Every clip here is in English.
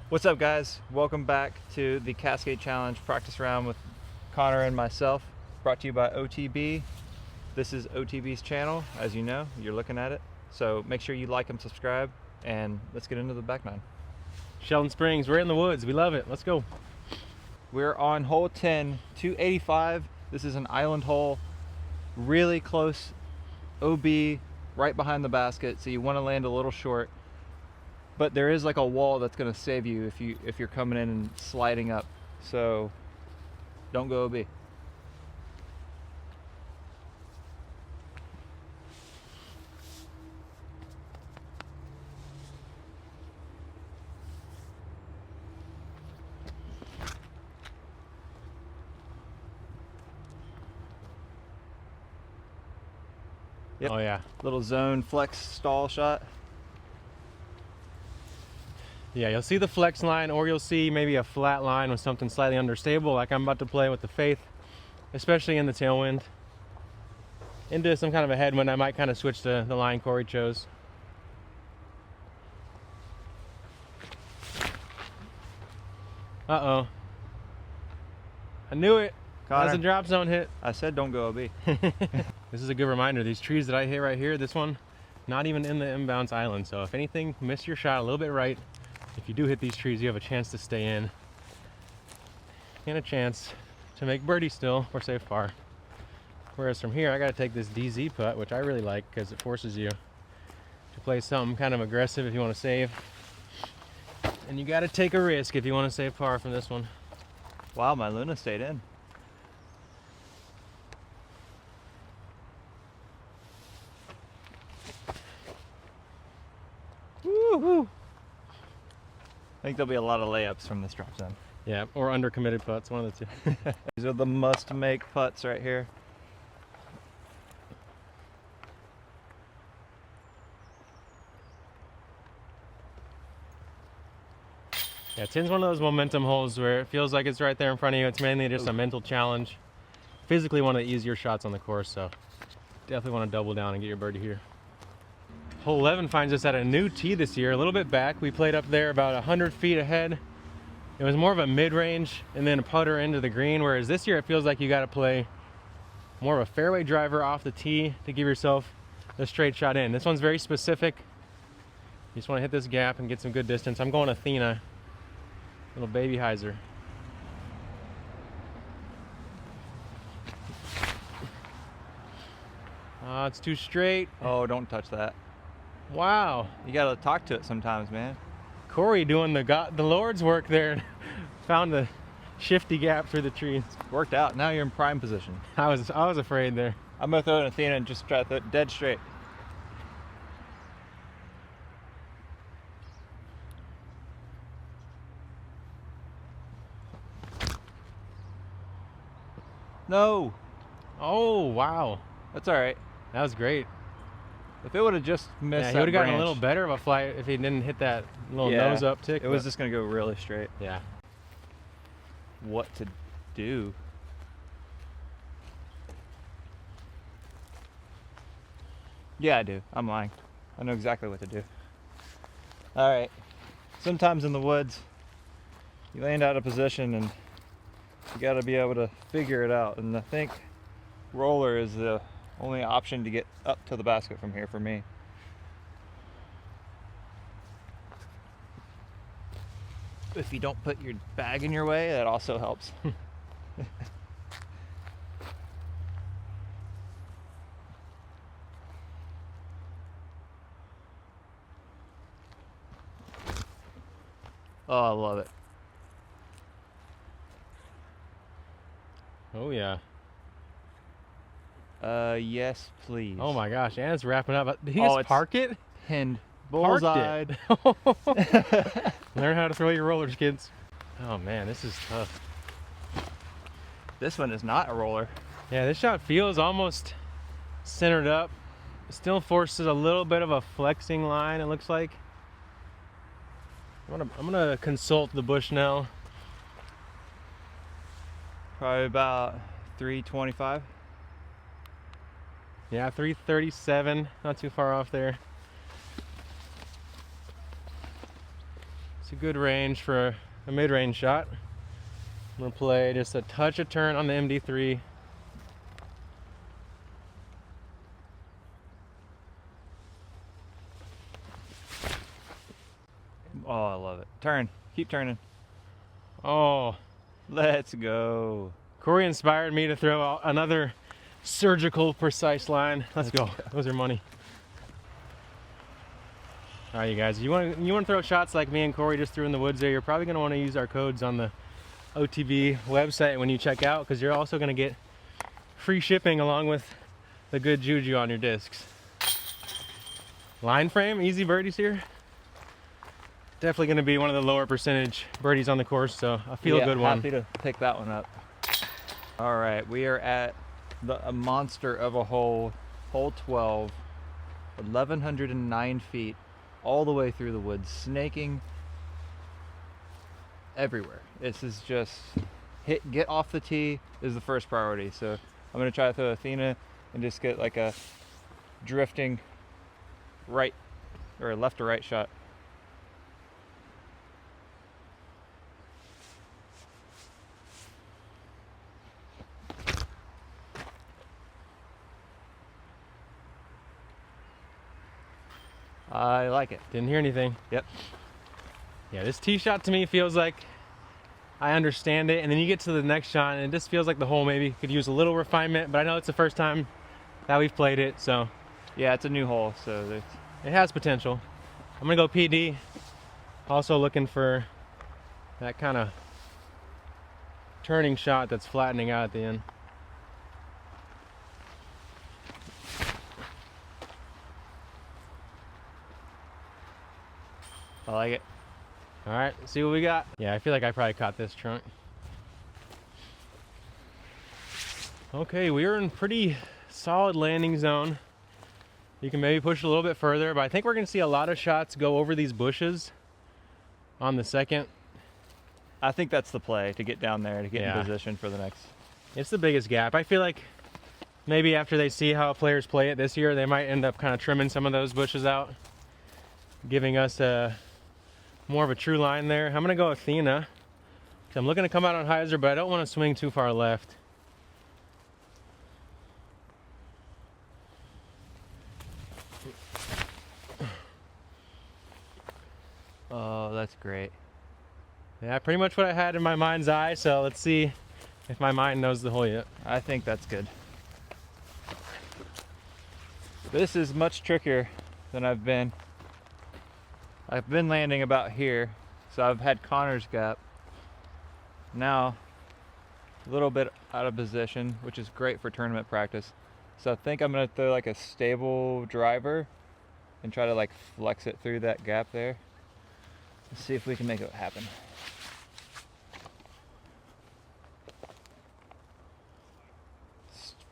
What's up, guys? Welcome back to the Cascade Challenge practice round with Connor and myself, brought to you by OTB. This is OTB's channel, as you know, you're looking at it. So make sure you like and subscribe, and let's get into the back nine. Shelton Springs, we're in the woods. We love it. Let's go. We're on hole 10, 285. This is an island hole, really close OB, right behind the basket, so you want to land a little short. But there is like a wall that's going to save you if you're coming in and sliding up. So don't go OB. Yep. Oh yeah. Little zone flex stall shot. Yeah, you'll see the flex line, or you'll see maybe a flat line with something slightly understable, like I'm about to play with the Faith, especially in the tailwind. Into some kind of a headwind, I might kind of switch to the line Corey chose. Uh-oh. I knew it. Connor, That's a drop zone hit. I said don't go OB. This is a good reminder. These trees that I hit right here, this one, not even in the inbounds island. So if anything, miss your shot a little bit right. If you do hit these trees, you have a chance to stay in and a chance to make birdie still or save par. Whereas from here, I got to take this DZ putt, which I really like because it forces you to play something kind of aggressive if you want to save. And you got to take a risk if you want to save par from this one. Wow, my Luna stayed in. Woo-hoo. I think there'll be a lot of layups from this drop zone. Yeah, or undercommitted putts, one of the two. These are the must-make putts right here. Yeah, 10's one of those momentum holes where it feels like it's right there in front of you. It's mainly just a mental challenge. Physically one of the easier shots on the course, so definitely want to double down and get your birdie here. Hole 11 finds us at a new tee this year, a little bit back. We played up there about 100 feet ahead. It was more of a mid-range and then a putter into the green, whereas this year it feels like you got to play more of a fairway driver off the tee to give yourself a straight shot in. This one's very specific. You just want to hit this gap and get some good distance. I'm going Athena, little baby hyzer. It's too straight. Oh, don't touch that. Wow. You gotta talk to it sometimes, man. Corey doing the Lord's work there. Found the shifty gap through the trees. Worked out. Now you're in prime position. I was afraid there. I'm gonna throw an Athena and just try to throw it dead straight. No. Oh wow. That's all right. That was great. If it would have just missed, Yeah, he that would have gotten a branch, little better of a flight if he didn't hit that little nose up tick. It was just gonna go really straight. Yeah. What to do? Yeah, I do. I'm lying. I know exactly what to do. All right. Sometimes in the woods, you land out of position and you got to be able to figure it out. And I think roller is the only option to get up to the basket from here for me. If you don't put your bag in your way, that also helps. Oh, I love it. Oh yeah. Yes, please. Oh my gosh, and it's wrapping up. Did he Oh, just park it? Pinned. Parked Bullseyed. it. Learn how to throw your rollers, kids. Oh man, this is tough. This one is not a roller. Yeah, this shot feels almost centered up. It still forces a little bit of a flexing line, it looks like. I'm gonna consult the Bushnell. Probably about 325. Yeah, 337, not too far off there. So good range for a mid-range shot. I'm gonna play just a touch of turn on the MD3. Oh, I love it. Turn. Keep turning. Oh, Let's go. Corey inspired me to throw out another surgical precise line. Let's go. Those are money. All right, you guys, you want to throw shots like me and Corey just threw in the woods there, you're probably going to want to use our codes on the OTB website when you check out, because you're also going to get free shipping along with the good juju on your discs. Line frame, easy birdies here. Definitely going to be one of the lower percentage birdies on the course, so a feel-good one. Happy to pick that one up. All right, we are at a monster of a hole, hole 12, 1,109 feet, all the way through the woods, snaking everywhere. This is just get off the tee is the first priority. So I'm gonna try to throw Athena and just get like a drifting right or a left to right shot. I like it. Didn't hear anything. Yep. Yeah, this tee shot to me feels like I understand it, and then you get to the next shot and it just feels like the hole maybe could use a little refinement, but I know it's the first time that we've played it, so Yeah, it's a new hole, so it has potential. I'm gonna go PD. Also looking for that kind of turning shot that's flattening out at the end. I like it. All right, see what we got. Yeah, I feel like I probably caught this trunk. Okay, we are in pretty solid landing zone. You can maybe push a little bit further, but I think we're gonna see a lot of shots go over these bushes on the second. I think that's the play, to get down there, to get in position for the next. It's the biggest gap. I feel like maybe after they see how players play it this year, they might end up kind of trimming some of those bushes out, giving us more of a true line there. I'm gonna go Athena. I'm looking to come out on hyzer, but I don't want to swing too far left. Oh, that's great. Yeah, pretty much what I had in my mind's eye, so let's see if my mind knows the hole yet. I think that's good. This is much trickier than I've been. I've been landing about here, so I've had Connor's gap. Now, a little bit out of position, which is great for tournament practice. So I think I'm gonna throw like a stable driver and try to like flex it through that gap there. Let's see if we can make it happen.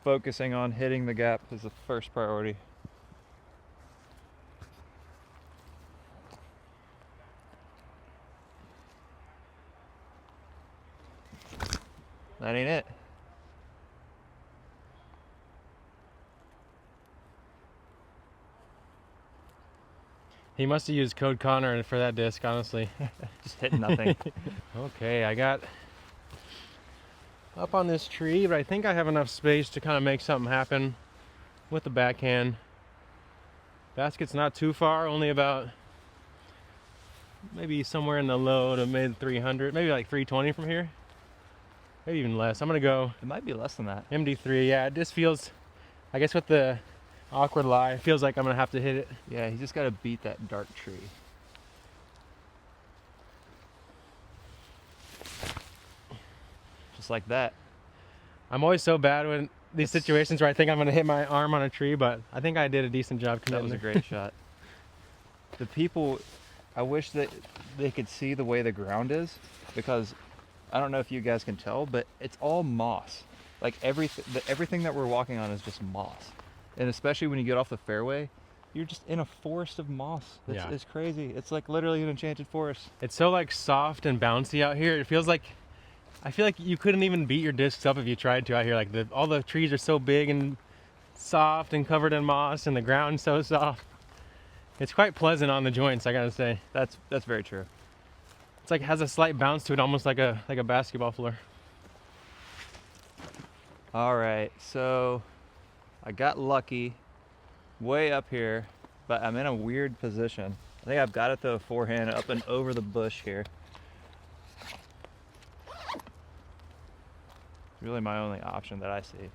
Focusing on hitting the gap is the first priority. That ain't it. He must have used code Connor for that disc, honestly. Just hitting nothing. Okay, I got up on this tree, but I think I have enough space to kind of make something happen with the backhand. Basket's not too far, only about maybe somewhere in the low to mid 300, maybe like 320 from here. Maybe even less. I'm gonna go It might be less than that. MD3. Yeah, it just feels, I guess with the awkward lie, it feels like I'm gonna have to hit it. Yeah, he's just got to beat that dark tree. Just like that. I'm always so bad when these situations where I think I'm gonna hit my arm on a tree, but I think I did a decent job That committing was a there. great shot. The people, I wish that they could see the way the ground is, because I don't know if you guys can tell, but it's all moss. Like everything that we're walking on is just moss. And especially when you get off the fairway, you're just in a forest of moss. It's crazy. It's like literally an enchanted forest. It's so like soft and bouncy out here. It feels like, I feel like you couldn't even beat your discs up if you tried to out here. Like all the trees are so big and soft and covered in moss, and the ground's so soft. It's quite pleasant on the joints, I gotta say. That's very true. It's like has a slight bounce to it, almost like a basketball floor. All right, so I got lucky way up here, but I'm in a weird position. I think I've got to throw a forehand up and over the bush here. It's really my only option that I see.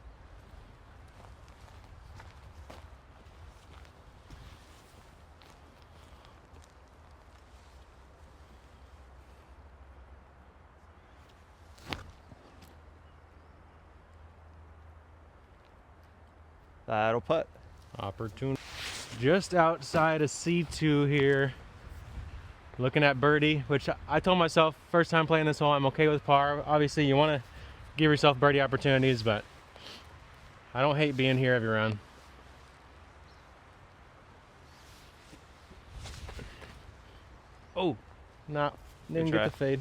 That'll putt. Opportune. Just outside of C2 here. Looking at birdie, which I told myself first time playing this hole, I'm okay with par. Obviously, you want to give yourself birdie opportunities, but I don't hate being here every round. Oh, didn't get the fade.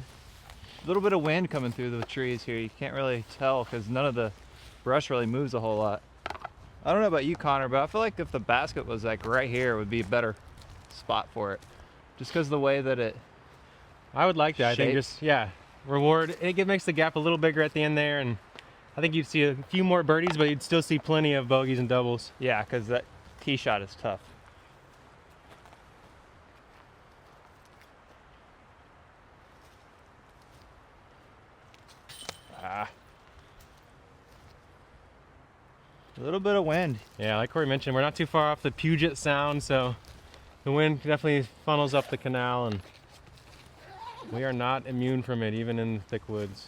A little bit of wind coming through the trees here. You can't really tell because none of the brush really moves a whole lot. I don't know about you, Connor, but I feel like if the basket was like right here, it would be a better spot for it. Just because of the way that it I would like that. shapes. I think just, yeah, reward. It makes the gap a little bigger at the end there, and I think you'd see a few more birdies, but you'd still see plenty of bogeys and doubles. Yeah, because that tee shot is tough. A little bit of wind. Yeah, like Corey mentioned, we're not too far off the Puget Sound, so the wind definitely funnels up the canal, and we are not immune from it, even in the thick woods.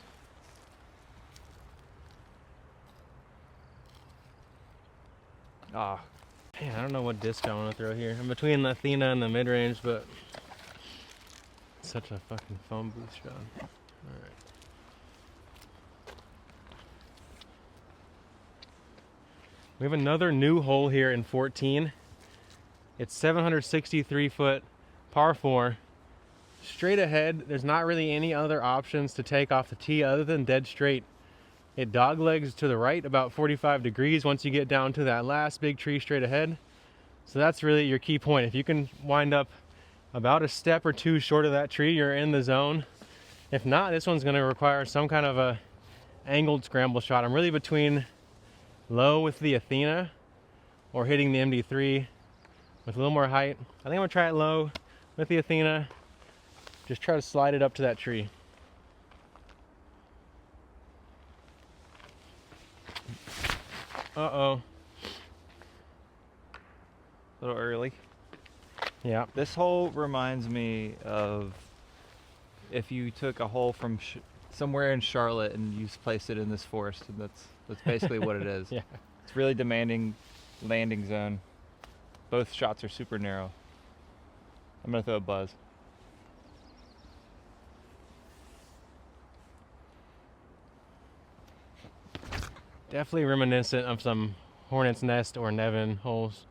Ah, Man, I don't know what disc I want to throw here. I'm between the Athena and the mid-range, but it's such a fucking phone booth shot. All right. We have another new hole here in 14. It's 763 foot par 4. Straight ahead, there's not really any other options to take off the tee other than dead straight. It doglegs to the right about 45 degrees once you get down to that last big tree straight ahead. So that's really your key point. If you can wind up about a step or two short of that tree, you're in the zone. If not, this one's going to require some kind of a angled scramble shot. I'm really between low with the Athena or hitting the MD3 with a little more height. I think I'm gonna try it low with the Athena. Just try to slide it up to that tree. Uh-oh. a little early. Yeah. This hole reminds me of if you took a hole from somewhere in Charlotte and you placed it in this forest, and that's basically what it is. Yeah. It's really demanding landing zone. Both shots are super narrow. I'm gonna throw a buzz. Definitely reminiscent of some Hornet's Nest or Nevin holes.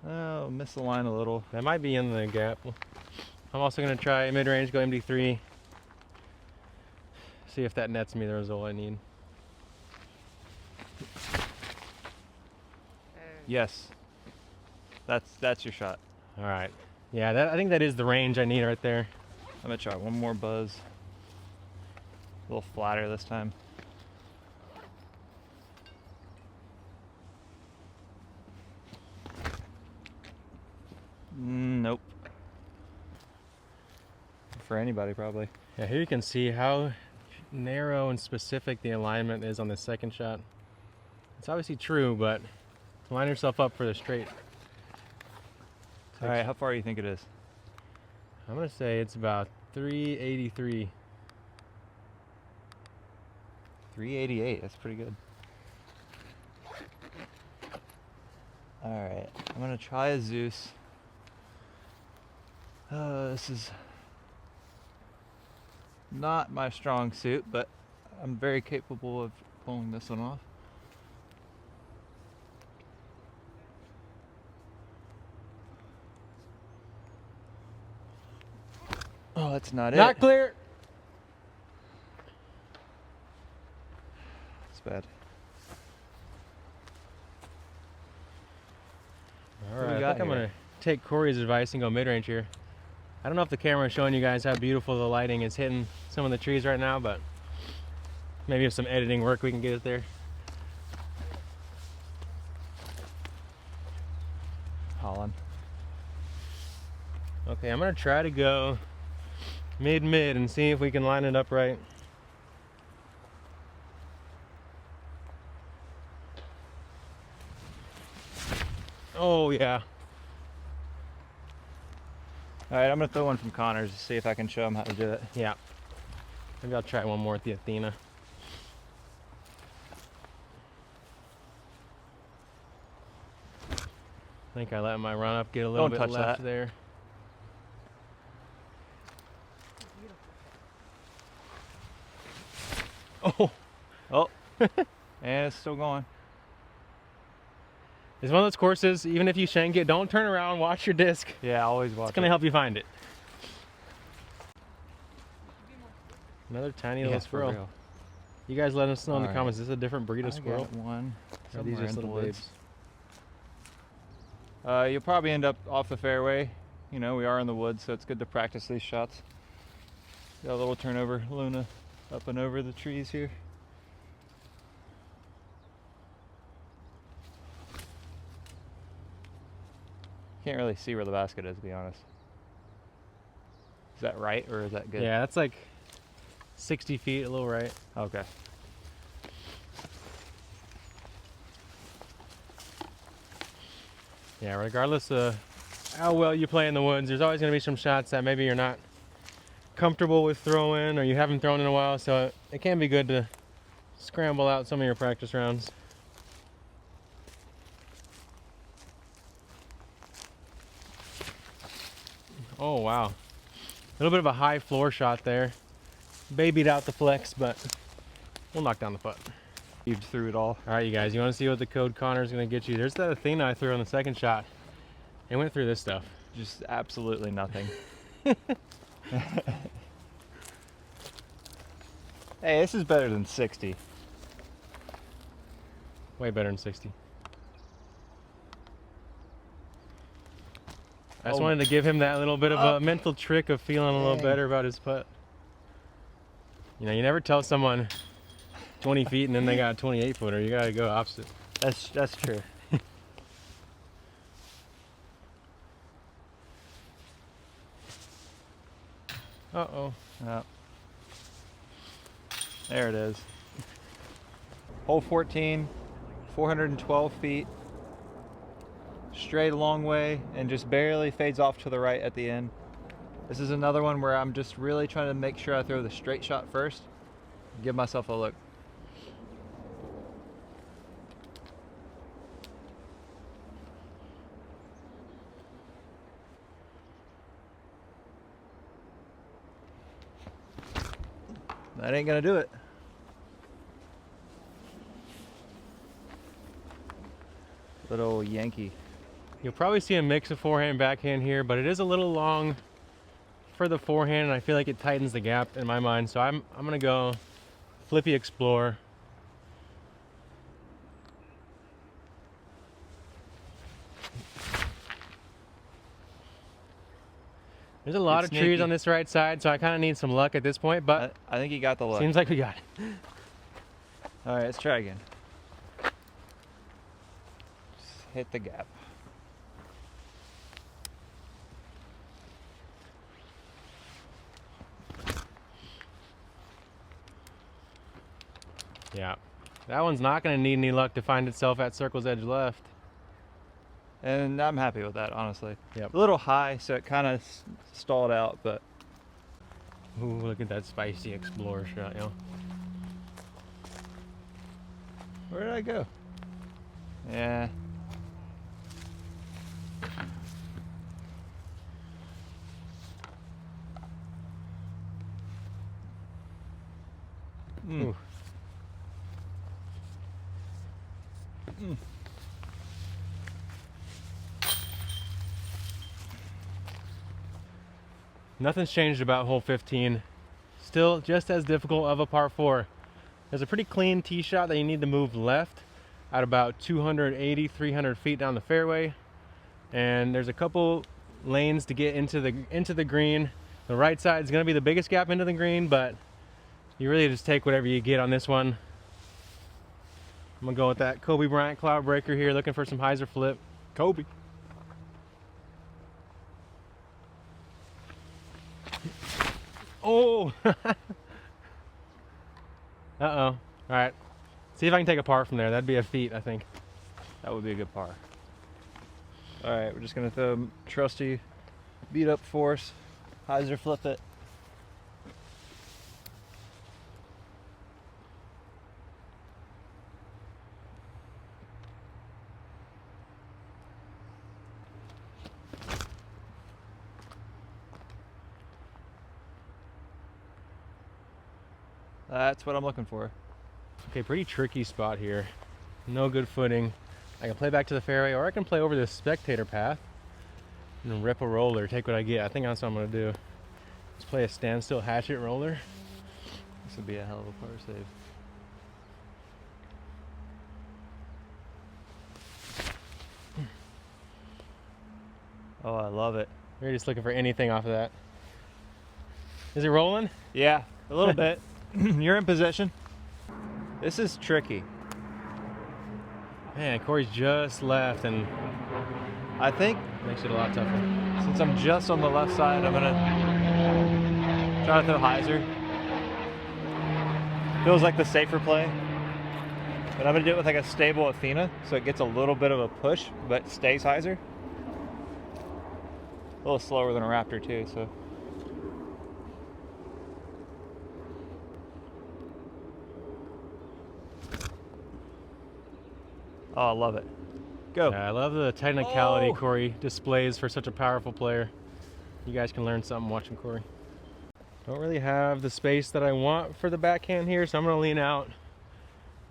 Oh, missed the line a little. That might be in the gap. I'm also gonna try mid-range, go MD3. See if that nets me the result I need. Yes. That's your shot. All right. Yeah, I think that is the range I need right there. I'm gonna try one more buzz. A little flatter this time. Nope. For anybody, probably. Yeah, here you can see how narrow and specific the alignment is on the second shot. It's obviously true, but line yourself up for the straight. All right, how far do you think it is? I'm gonna say it's about 383. 388. That's pretty good. All right, I'm gonna try a Zeus. This is not my strong suit, but I'm very capable of pulling this one off. Oh, that's not it. Not clear. It's bad. All What do we right, I got think I'm here? gonna take Corey's advice and go mid-range here. I don't know if the camera is showing you guys how beautiful the lighting is hitting some of the trees right now, but maybe with some editing work we can get it there. Holland. Okay, I'm gonna try to go mid and see if we can line it up right. Oh yeah. All right, I'm gonna throw one from Connors to see if I can show him how to do it. Yeah. Maybe I'll try one more with the Athena. I think I let my run up get a little Don't bit touch left that. there. Oh, Oh, and it's still going. it's one of those courses, even if you shank it, don't turn around, watch your disc. Yeah, always watch It's gonna it. help you find it. Another tiny little Yeah, for squirrel. real. You guys let us know in the All right. comments, is this a different breed I of squirrel? got one. Or are these somewhere just in the little woods. babes? You'll probably end up off the fairway. You know, we are in the woods, so it's good to practice these shots. Got a little turnover, Luna, up and over the trees here. Can't really see where the basket is, to be honest. Is that right, or is that good? Yeah, that's like 60 feet, a little right. Okay. Yeah, regardless of how well you play in the woods, there's always going to be some shots that maybe you're not comfortable with throwing or you haven't thrown in a while, so it can be good to scramble out some of your practice rounds. Oh wow, a little bit of a high floor shot there. Babied out the flex, but we'll knock down the putt. You've through it all. All right, you guys, you want to see what the code Connor's going to get you? There's that Athena I threw on the second shot. It went through this stuff. Just absolutely nothing. Hey, this is better than 60. Way better than 60. I just Oh. wanted to give him that little bit of a mental trick of feeling a little Dang. better about his putt. You know, you never tell someone 20 feet and then they got a 28 footer. You got to go opposite. That's true. Uh-oh. Yep. There it is. Hole 14, 412 feet. Straight a long way and just barely fades off to the right at the end. This is another one where I'm just really trying to make sure I throw the straight shot first. Give myself a look. That ain't gonna do it. Little Yankee. You'll probably see a mix of forehand and backhand here, but it is a little long for the forehand, and I feel like it tightens the gap in my mind. So I'm gonna go Flippy Explorer. There's a lot It's of trees sneaky. on this right side, so I kind of need some luck at this point, but I think you got the look. seems like we got it. All right, let's try again. Just hit the gap. Yeah, that one's not gonna need any luck to find itself at circle's edge left. And I'm happy with that, honestly. Yep. A little high, so it kind of stalled out, but Ooh, look at that spicy Explorer shot, yo. where did I go? Yeah. Mm. Ooh. Mm. Nothing's changed about hole 15. Still just as difficult of a par 4. There's a pretty clean tee shot that you need to move left at about 280, 300 feet down the fairway. And there's a couple lanes to get into the green. The right side is going to be the biggest gap into the green, but you really just take whatever you get on this one. I'm gonna go with that Kobe Bryant cloud breaker here, looking for some hyzer flip. Kobe. Oh! Uh-oh. All right. See if I can take a par from there. That'd be a feat, I think. That would be a good par. All right, we're just gonna throw trusty beat up force, hyzer flip it. That's what I'm looking for. Okay, pretty tricky spot here. No good footing. I can play back to the fairway, or I can play over this spectator path and rip a roller, take what I get. I think that's what I'm gonna do. Let's play a standstill hatchet roller. This would be a hell of a par save. Oh, I love it. We're just looking for anything off of that. Is it rolling? Yeah, a little bit. You're in position. This is tricky. Man, Corey's just left, and I think makes it a lot tougher. since I'm just on the left side, I'm gonna try to throw hyzer. Feels like the safer play. But I'm gonna do it with like a stable Athena, so it gets a little bit of a push, but stays hyzer. A little slower than a Raptor too, so. Oh, I love it. Go. Yeah, I love the technicality Oh! Corey displays for such a powerful player. You guys can learn something watching Corey. Don't really have the space that I want for the backhand here, so I'm gonna lean out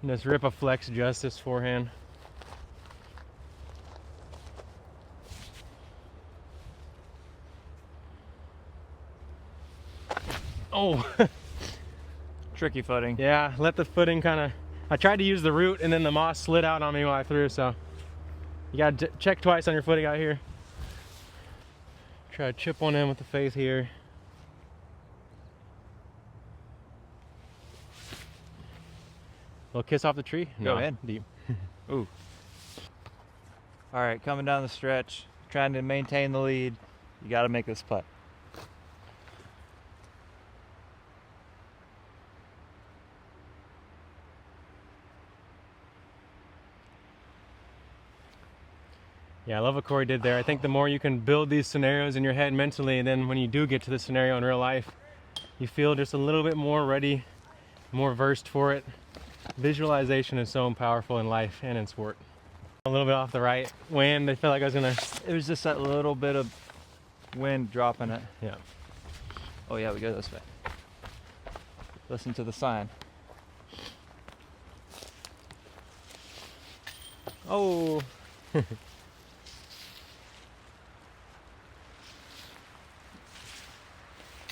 and just rip a flex justice forehand. Oh, Tricky footing. yeah, let the footing kind of, I tried to use the root and then the moss slid out on me while I threw, so you gotta check twice on your footing out here. Try to chip one in with the face here. Little kiss off the tree? Go No, ahead. deep. Ooh. All right, coming down the stretch, trying to maintain the lead. You got to make this putt. Yeah, I love what Corey did there. I think the more you can build these scenarios in your head mentally, and then when you do get to the scenario in real life, you feel just a little bit more ready, more versed for it. Visualization is so powerful in life and in sport. A little bit off the right wind. I felt like I was gonna. It was just that little bit of wind dropping it. Yeah. Oh yeah, we go this way. Listen to the sign. Oh.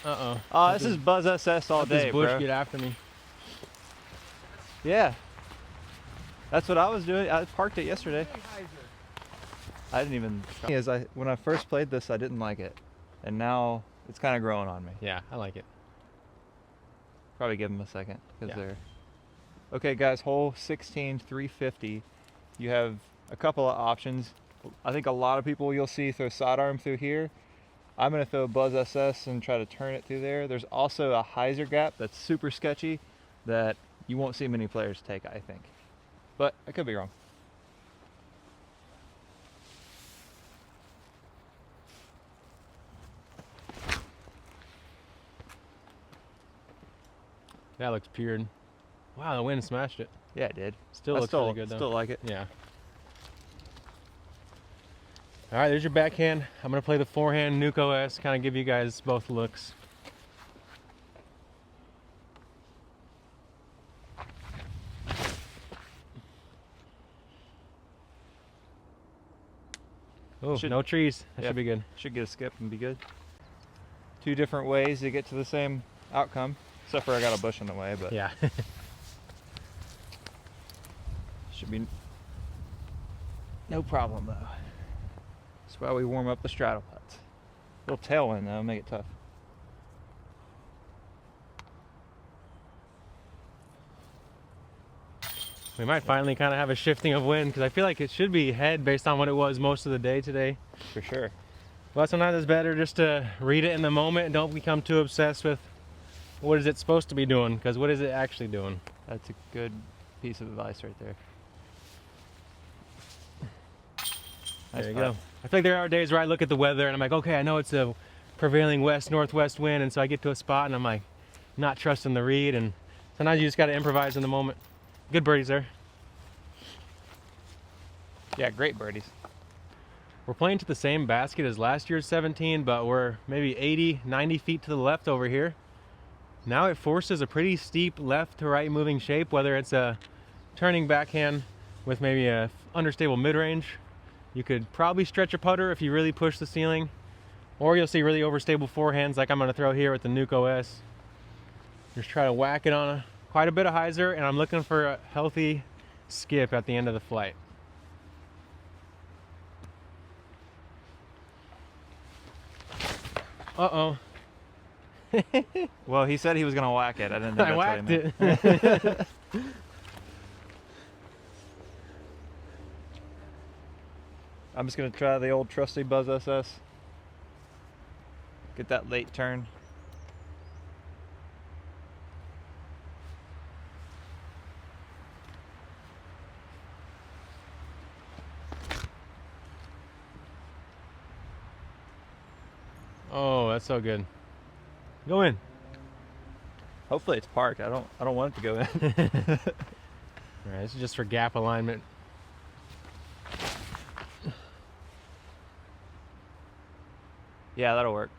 Uh-oh. Oh, this is Buzz SS all Let day, this bush bro. get after me. Yeah. That's what I was doing. I parked it yesterday. I didn't even. When I first played this, I didn't like it, and now it's kind of growing on me. Yeah, I like it. Probably give them a second because Yeah. they're. Okay, guys. Hole 16, 350. You have a couple of options. I think a lot of people you'll see throw sidearm through here. I'm gonna throw Buzz SS and try to turn it through there. There's also a hyzer gap that's super sketchy that you won't see many players take, I think. But I could be wrong. That looks pured. Wow, the wind smashed it. Yeah, it did. Still I looks really good though. Still like it. Yeah. All right, there's your backhand. I'm gonna play the forehand, Nuke OS, kind of give you guys both looks. Oh, no trees. That yeah, should be good. Should get a skip and be good. Two different ways to get to the same outcome, except for I got a bush in the way, but Yeah. should be no problem though. That's why we warm up the straddle putts. Little tailwind though, make it tough. We might finally kind of have a shifting of wind because I feel like it should be head based on what it was most of the day today. For sure. But sometimes it's better just to read it in the moment and don't become too obsessed with what is it supposed to be doing, because what is it actually doing? That's a good piece of advice right there. Nice There you putt. go. I feel like there are days where I look at the weather and I'm like, okay, I know it's a prevailing west-northwest wind, and so I get to a spot and I'm like, not trusting the read, and sometimes you just got to improvise in the moment. Good birdies there. Yeah, great birdies. We're playing to the same basket as last year's 17, but we're maybe 80, 90 feet to the left over here. Now it forces a pretty steep left to right moving shape, whether it's a turning backhand with maybe a understable mid-range. You could probably stretch a putter if you really push the ceiling, or you'll see really overstable forehands like I'm going to throw here with the Nuke OS. Just try to whack it on quite a bit of hyzer, and I'm looking for a healthy skip at the end of the flight. Uh-oh. Well, he said he was gonna whack it. I didn't think I that's what he whacked meant. it. I'm just gonna try the old trusty Buzz SS. Get that late turn. Oh, that's so good. Go in. Hopefully it's parked. I don't want it to go in. All right, this is just for gap alignment. Yeah, that'll work.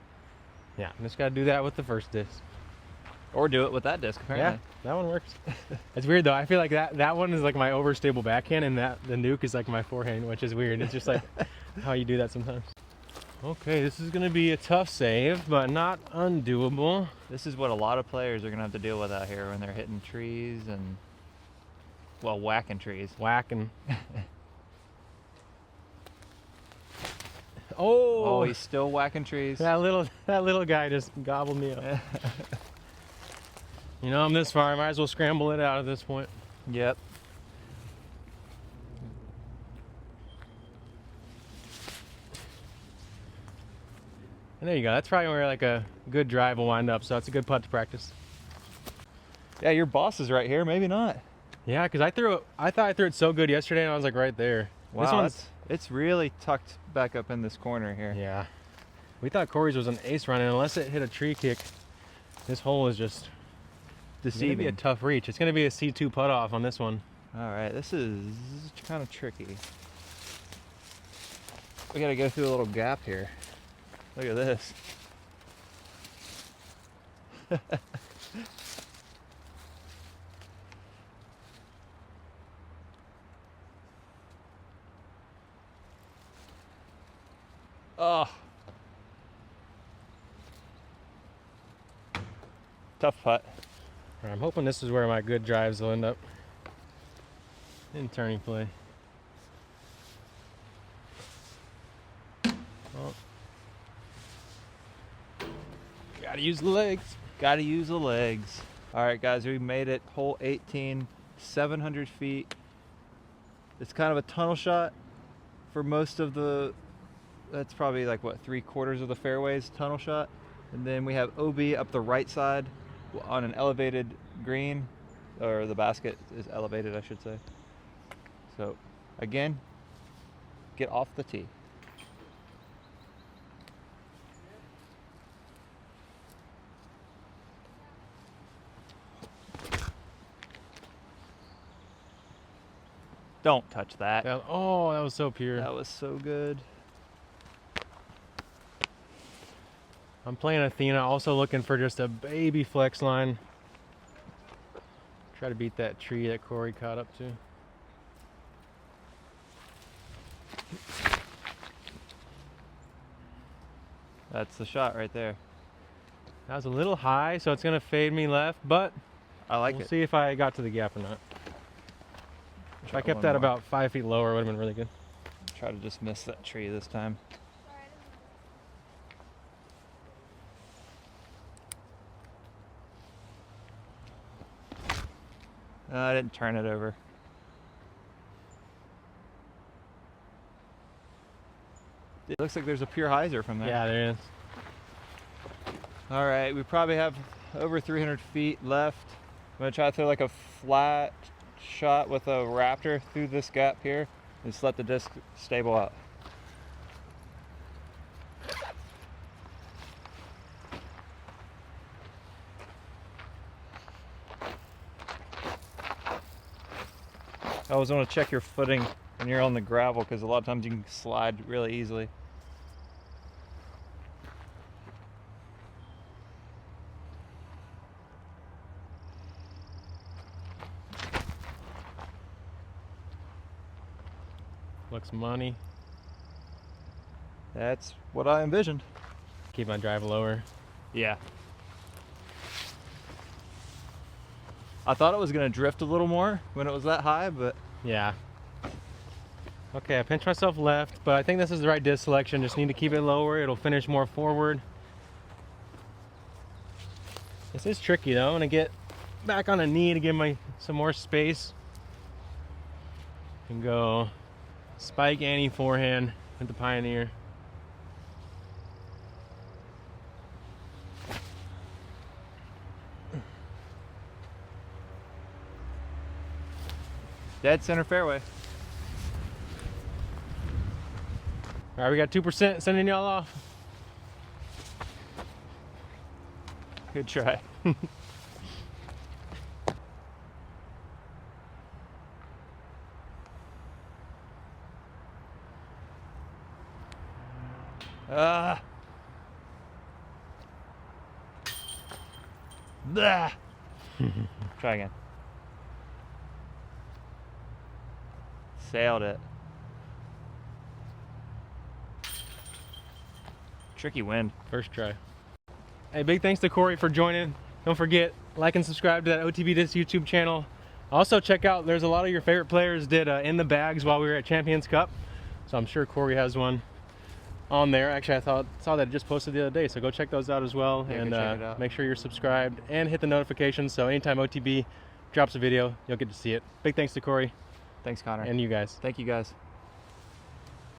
Yeah, just gotta do that with the first disc. Or do it with that disc, Yeah, apparently. that one works. It's weird though. I feel like that one is like my overstable backhand, and the Nuke is like my forehand, which is weird. It's just like how you do that sometimes. Okay, this is gonna be a tough save, but not undoable. This is what a lot of players are gonna have to deal with out here when they're hitting trees and, well, whacking trees. Whacking. Oh, Oh, he's still whacking trees. that little guy just gobbled me up. You know, I'm this far. I might as well scramble it out at this point. Yep. And there you go. That's probably where like a good drive will wind up. So that's a good putt to practice. Yeah, your boss is right here. Maybe not. Yeah, because I thought I threw it so good yesterday, and I was like right there. Wow, This one's it's really tucked back up in this corner here. yeah. We thought Corey's was an ace run, and unless it hit a tree kick, this hole is just it's gonna be a Deceiving. tough reach. It's gonna be a C2 putt off on this one. All right, this is kind of tricky. We gotta go through a little gap here. Look at this. Oh. Tough putt. I'm hoping this is where my good drives will end up in turning play. Oh. Gotta use the legs. Gotta use the legs. All right, guys, we made it. Hole 18, 700 feet. It's kind of a tunnel shot for most of the, that's probably like what, 3/4 of the fairways tunnel shot. And then we have OB up the right side on an elevated green, or the basket is elevated, I should say. So again, get off the tee. Don't touch that. Oh, that was so pure. That was so good. I'm playing Athena, also looking for just a baby flex line. Try to beat that tree that Corey caught up to. That's the shot right there. That was a little high, so it's gonna fade me left, but I like we'll it. see if I got to the gap or not. If I Try kept one that more. about 5 feet lower, it would have been really good. Try to just miss that tree this time. I didn't turn it over. It looks like there's a pure hyzer from there. Yeah, there is. All right, we probably have over 300 feet left. I'm gonna try to throw like a flat shot with a raptor through this gap here and just let the disc stable out. I always want to check your footing when you're on the gravel because a lot of times you can slide really easily. Looks money. That's what I envisioned. Keep my drive lower. Yeah. I thought it was gonna drift a little more when it was that high, but Yeah. Okay, I pinched myself left, but I think this is the right disc selection. Just need to keep it lower. It'll finish more forward. This is tricky though. I'm gonna get back on a knee to give my some more space. And go spike Annie forehand with the Pioneer. dead center fairway. All right, we got 2% sending y'all off. Good try. Blah. Try again. Sailed it. Tricky wind. First try. Hey, big thanks to Corey for joining. Don't forget, like and subscribe to that OTB Disc YouTube channel. Also check out, there's a lot of your favorite players did in the bags while we were at Champions Cup. So I'm sure Corey has one on there. Actually, I saw that it just posted the other day, so go check those out as well. Yeah, and check it out. Make sure you're subscribed and hit the notifications so anytime OTB drops a video, you'll get to see it. Big thanks to Corey Thanks, Connor. and you guys. Thank you guys.